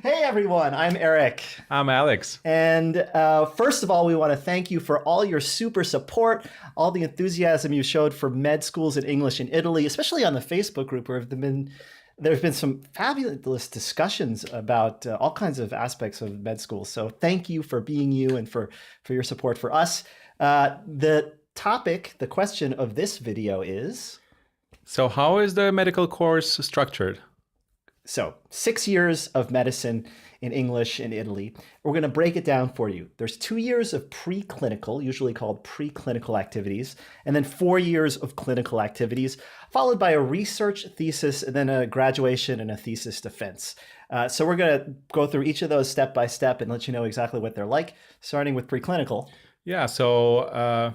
Hey everyone, I'm Eric. I'm Alex. And first of all, we want to thank you for all your super support, all the enthusiasm you showed for med schools in English in Italy, especially on the Facebook group where there's been some fabulous discussions about all kinds of aspects of med schools. So thank you for being you and for your support for us. The question of this video is... So how is the medical course structured? So 6 years of medicine in English in Italy. We're going to break it down for you. There's 2 years of preclinical, usually called preclinical activities, and then 4 years of clinical activities, followed by a research thesis, and then a graduation and a thesis defense. So we're going to go through each of those step by step and let you know exactly what they're like, starting with preclinical. Yeah, so,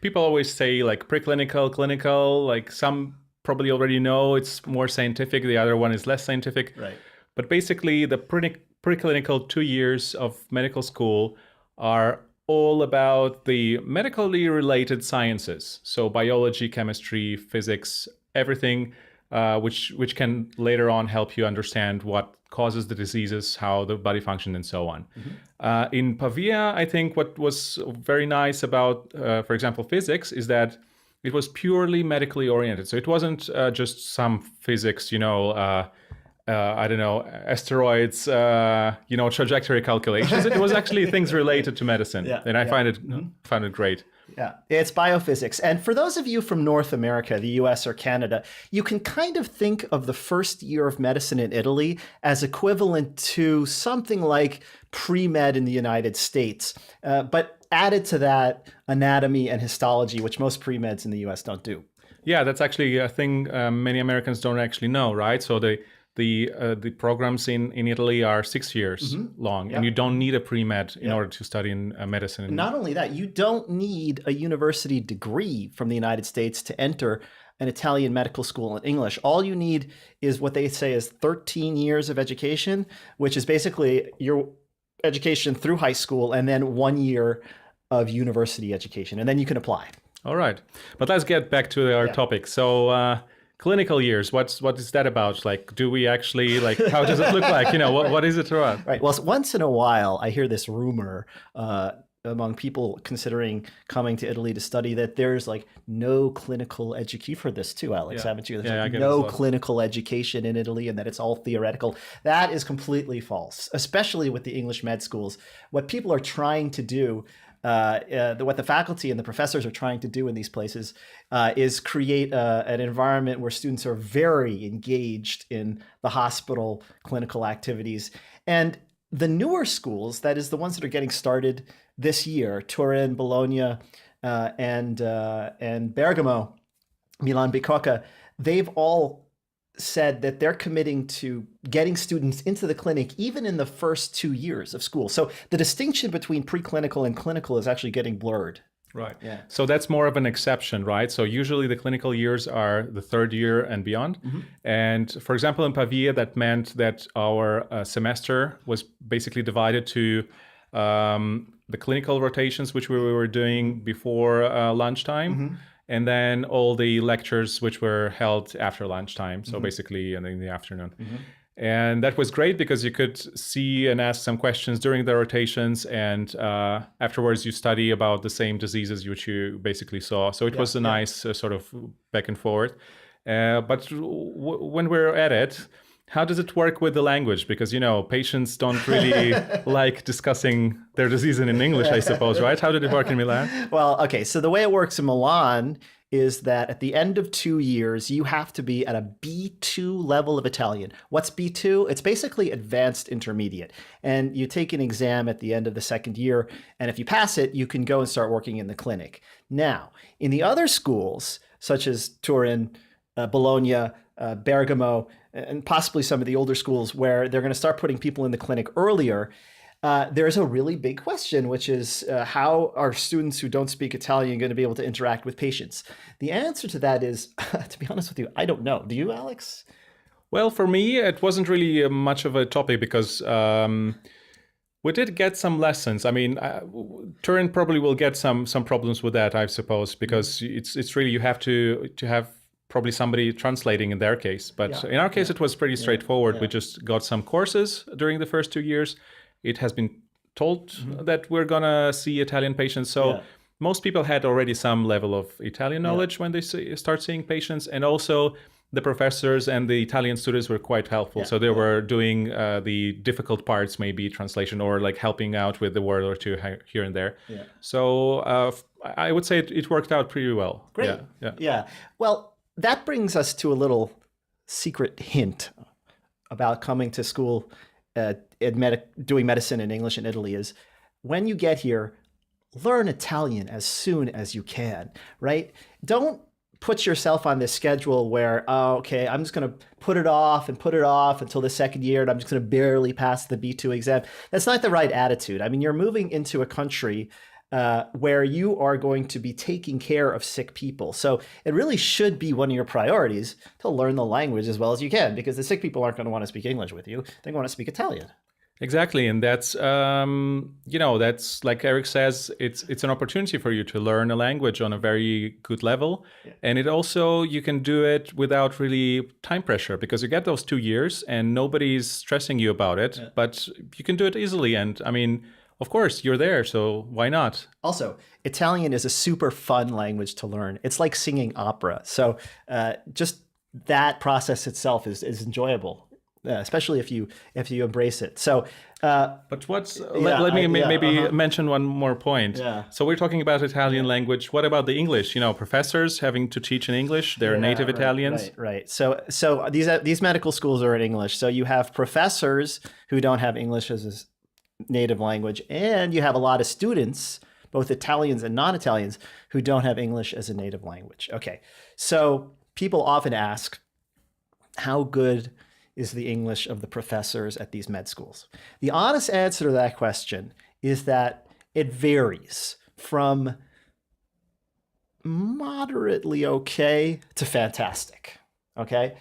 people always say like preclinical, clinical, like some probably already know it's more scientific, the other one is less scientific. Right. But basically the preclinical 2 years of medical school are all about the medically related sciences. So biology, chemistry, physics, everything which can later on help you understand what causes the diseases, how the body functions, and so on. Mm-hmm. In Pavia, I think what was very nice about, for example, physics is that it was purely medically oriented. So it wasn't just some physics, asteroids, trajectory calculations. It was actually things related to medicine. Yeah, and I found it great. Yeah, it's biophysics. And for those of you from North America, the US or Canada, you can kind of think of the first year of medicine in Italy as equivalent to something like pre-med in the United States. But added to that, anatomy and histology, which most pre-meds in the US don't do. Yeah, that's actually a thing many Americans don't actually know, right? So the programs in Italy are 6 years long, and you don't need a pre-med in order to study in medicine. Not only that, you don't need a university degree from the United States to enter an Italian medical school in English. All you need is what they say is 13 years of education, which is basically your education through high school and then 1 year of university education, and then you can apply. All right, but let's get back to our topic. So clinical years, what is that about? Like, do we actually, like, how does it look like? What is it about? Right, well, once in a while I hear this rumor among people considering coming to Italy to study that there's like no clinical education. For this too, Alex, haven't you? There's no clinical education in Italy and that it's all theoretical. That is completely false, especially with the English med schools. What people are trying to do, what the faculty and the professors are trying to do in these places is create an environment where students are very engaged in the hospital clinical activities. And the newer schools, that is the ones that are getting started this year, Turin, Bologna, and Bergamo, Milan Bicocca, they've all said that they're committing to getting students into the clinic even in the first 2 years of school. So the distinction between preclinical and clinical is actually getting blurred. Right. Yeah. So that's more of an exception, right? So usually the clinical years are the third year and beyond. Mm-hmm. And for example, in Pavia, that meant that our semester was basically divided to the clinical rotations, which we were doing before lunchtime. Mm-hmm. And then all the lectures which were held after lunchtime. So basically in the afternoon. Mm-hmm. And that was great because you could see and ask some questions during the rotations, and afterwards you study about the same diseases which you basically saw. So it was a nice sort of back and forth. But when we're at it, how does it work with the language? Because, patients don't really like discussing their disease in English, I suppose, right? How did it work in Milan? Well, okay, so the way it works in Milan is that at the end of 2 years, you have to be at a B2 level of Italian. What's B2? It's basically advanced intermediate. And you take an exam at the end of the second year, and if you pass it, you can go and start working in the clinic. Now, in the other schools, such as Turin, Bologna, Bergamo, and possibly some of the older schools where they're going to start putting people in the clinic earlier, there's a really big question, which is how are students who don't speak Italian going to be able to interact with patients? The answer to that is, to be honest with you, I don't know. Do you, Alex? Well, for me, it wasn't really much of a topic because we did get some lessons. I mean, Turin probably will get some problems with that, I suppose, because it's really you have to have probably somebody translating in their case. But Yeah. in our case, it was pretty straightforward. Yeah. We just got some courses during the first 2 years. It has been told that we're going to see Italian patients. So Yeah. most people had already some level of Italian knowledge when they start seeing patients. And also the professors and the Italian students were quite helpful. So they were doing the difficult parts, maybe translation or like helping out with the word or two here and there. Yeah. So I would say it worked out pretty well. Great. Yeah. Yeah. Well, that brings us to a little secret hint about coming to school doing medicine in English in Italy is when you get here, learn Italian as soon as you can, right? Don't put yourself on this schedule where, oh, okay, I'm just going to put it off until the second year, and I'm just going to barely pass the B2 exam. That's not the right attitude. I mean, you're moving into a country where you are going to be taking care of sick people. So it really should be one of your priorities to learn the language as well as you can, because the sick people aren't going to want to speak English with you. They're going to speak Italian. Exactly, and that's that's like Eric says, it's an opportunity for you to learn a language on a very good level, and it also you can do it without really time pressure because you get those 2 years and nobody's stressing you about it, but you can do it easily. And I mean, of course, you're there, so why not? Also, Italian is a super fun language to learn. It's like singing opera, so just that process itself is enjoyable. Especially if you embrace it. So, but let me maybe mention one more point. Yeah. So we're talking about Italian language. What about the English? You know, professors having to teach in English. They're native Italians. Right. So these medical schools are in English. So you have professors who don't have English as a native language, and you have a lot of students, both Italians and non-Italians, who don't have English as a native language. Okay. So people often ask, how good is the English of the professors at these med schools? The honest answer to that question is that it varies from moderately okay to fantastic, okay?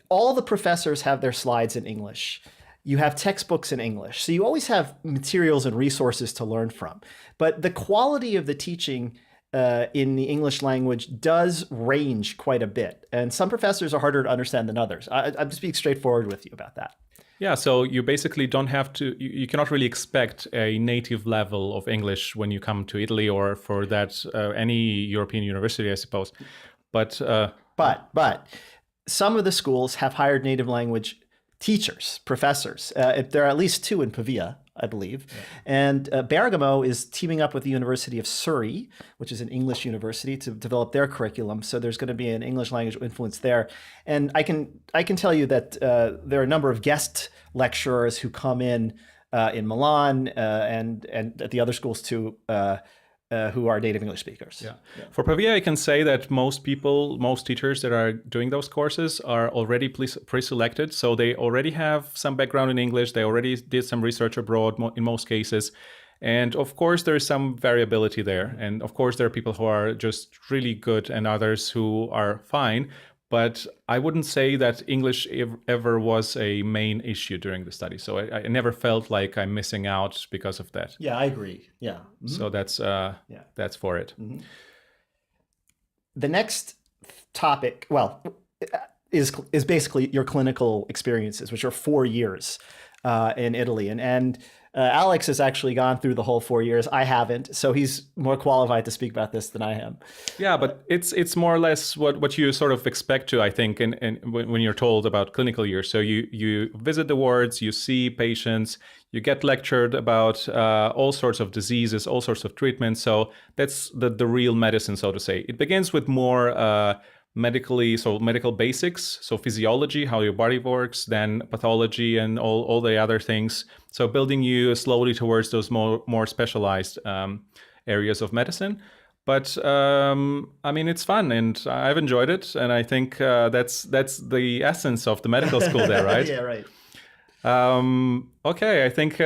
All the professors have their slides in English. You have textbooks in English. So you always have materials and resources to learn from. But the quality of the teaching in the English language does range quite a bit. And some professors are harder to understand than others. I'm just being straightforward with you about that. Yeah, so you basically don't have to, you cannot really expect a native level of English when you come to Italy or for that, any European university, I suppose. But some of the schools have hired native language teachers, professors. There are at least 2 in Pavia, I believe. Yeah. And Bergamo is teaming up with the University of Surrey, which is an English university, to develop their curriculum. So there's going to be an English language influence there. And I can tell you that there are a number of guest lecturers who come in Milan and at the other schools too, who are native English speakers. Yeah. For Pavia, I can say that most teachers that are doing those courses are already pre-selected. So they already have some background in English. They already did some research abroad in most cases. And of course, there is some variability there. And of course, there are people who are just really good and others who are fine. But I wouldn't say that English ever was a main issue during the study. So I never felt like I'm missing out because of that. Yeah, I agree. Yeah. Mm-hmm. So that's for it. Mm-hmm. The next topic, is basically your clinical experiences, which are 4 years in Italy. And Alex has actually gone through the whole 4 years. I haven't, so he's more qualified to speak about this than I am. Yeah, but it's more or less what you sort of expect to, I think, and when you're told about clinical years. So you visit the wards, you see patients, you get lectured about all sorts of diseases, all sorts of treatments. So that's the real medicine, so to say. It begins with more medical basics, so physiology, how your body works, then pathology and all the other things. So building you slowly towards those more specialized areas of medicine. But I mean, it's fun and I've enjoyed it. And I think that's the essence of the medical school there, right? Yeah, right. Okay, I think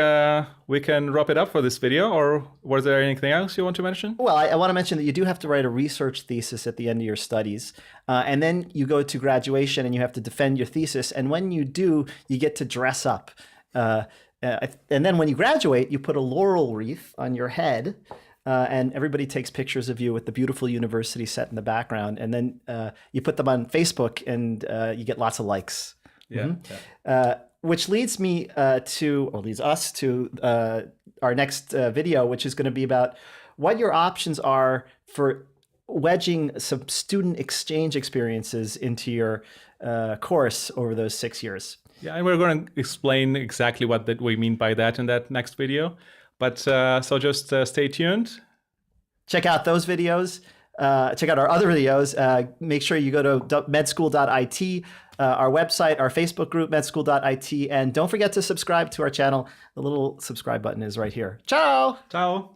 we can wrap it up for this video, or was there anything else you want to mention? Well, I want to mention that you do have to write a research thesis at the end of your studies, and then you go to graduation and you have to defend your thesis, and when you do, you get to dress up. And then when you graduate, you put a laurel wreath on your head, and everybody takes pictures of you with the beautiful university set in the background, and then you put them on Facebook, and you get lots of likes. Yeah. Yeah. Which leads me leads us to our next video, which is going to be about what your options are for wedging some student exchange experiences into your course over those 6 years. Yeah, and we're going to explain exactly what that we mean by that in that next video. But so just stay tuned. Check out those videos. Check out our other videos. Make sure you go to medschool.it, our website, our Facebook group, medschool.it, and don't forget to subscribe to our channel. The little subscribe button is right here. Ciao! Ciao!